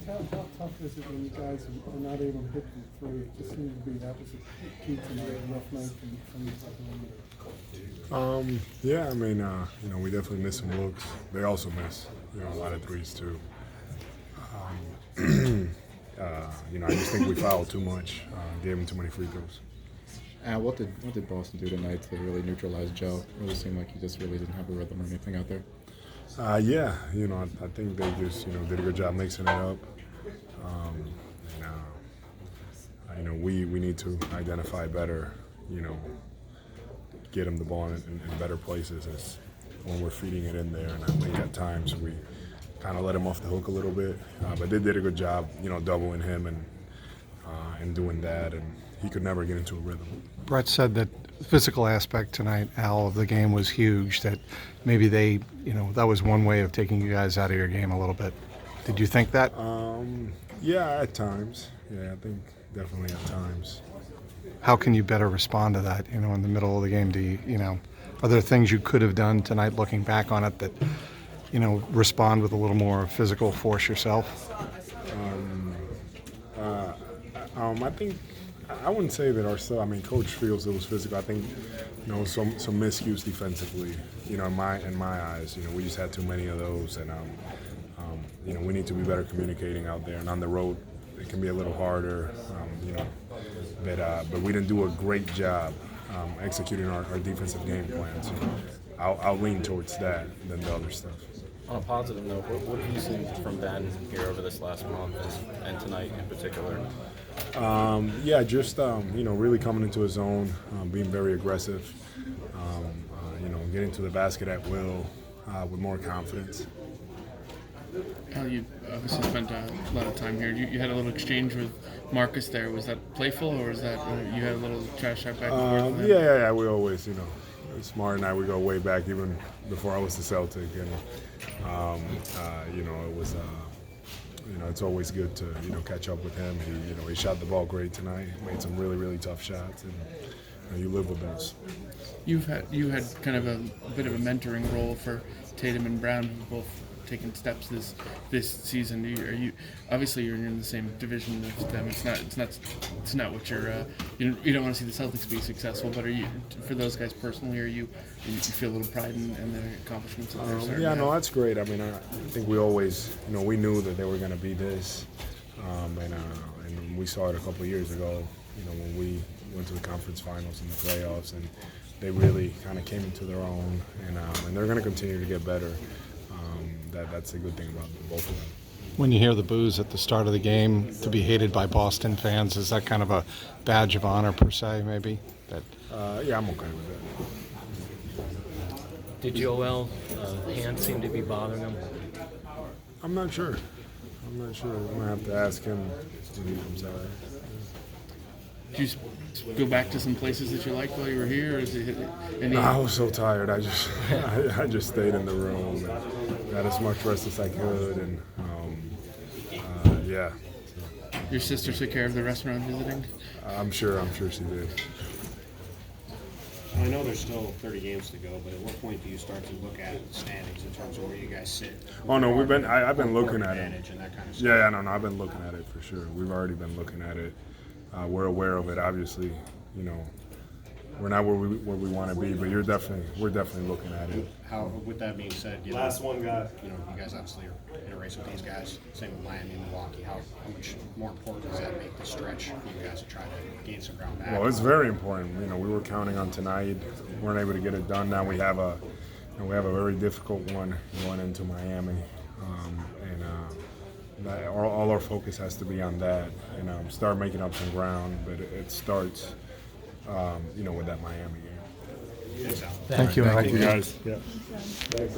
how tough is it when you guys are not able to hit the three? It just seemed to be that was a key tonight, a rough night from the Yeah, I mean, we definitely missed some looks. They also miss, a lot of threes too. I just think we fouled too much, gave them too many free throws. What did Boston do tonight to really neutralize Joe? It really seemed like he just really didn't have a rhythm or anything out there. I think they just, did a good job mixing it up. We need to identify better, get them the ball in better places as when we're feeding it in there. And I think at times we kind of let him off the hook a little bit. But they did a good job, doubling him and doing that. And he could never get into a rhythm. Brett said that the physical aspect tonight, Al, of the game was huge, that maybe they, that was one way of taking you guys out of your game a little bit. Did you think that? Yeah, at times. Yeah, I think definitely at times. How can you better respond to that, in the middle of the game? Do you, are there things you could have done tonight looking back on it that, respond with a little more physical force yourself? I think I wouldn't say that ourselves. Coach feels it was physical. I think, some miscues defensively. In my eyes, we just had too many of those, and we need to be better communicating out there. And on the road, it can be a little harder. But we didn't do a great job executing our defensive game plan. So I'll lean towards that than the other stuff. On a positive note, what have you seen from Ben here over this last month and tonight in particular? Really coming into his own, being very aggressive, getting to the basket at will with more confidence. Al, you obviously spent a lot of time here. You had a little exchange with Marcus there. Was that playful, or was that you had a little trash talk back and forth with him? Yeah. We always, Smart and I, we go way back, even before I was the Celtic, and it was. It's always good to catch up with him. He shot the ball great tonight. Made some really, really tough shots, and you live with those. You had kind of a bit of a mentoring role for Tatum and Brown, who both taken steps this season. Are you obviously you're in the same division as them? It's not what you're. You don't want to see the Celtics be successful, but are you, for those guys personally, you feel a little pride in their accomplishments that they're starting to have? That's great. I think we always, we knew that they were going to be this, and we saw it a couple of years ago. When we went to the conference finals and the playoffs, and they really kind of came into their own, and they're going to continue to get better. That's a good thing about both of them. When you hear the boos at the start of the game, to be hated by Boston fans, is that kind of a badge of honor per se, maybe? I'm okay with that. Did Joel's hand seem to be bothering him? I'm not sure. I'm going to have to ask him when he comes out. Did you go back to some places that you liked while you were here? Or is it I was so tired. I just stayed in the room and got as much rest as I could, and yeah. Your sister took care of the restaurant visiting? I'm sure she did. I know there's still 30 games to go, but at what point do you start to look at standings in terms of where you guys sit? Oh no, I've been looking at it. And that kind of stuff. Yeah, no, I've been looking at it for sure. We've already been looking at it. We're aware of it. Obviously, we're not where we want to be, but we're definitely looking at it. How, with that being said, Last one guy. You guys obviously are in a race with these guys. Same with Miami and Milwaukee. How much more important does that make the stretch for you guys to try to gain some ground back? Well, it's very important. We were counting on tonight. Weren't able to get it done. Now we have a very difficult one going into Miami, all our focus has to be on that and start making up some ground. But it starts, with that Miami game. Thank you. Thank you guys. Yeah. Thanks,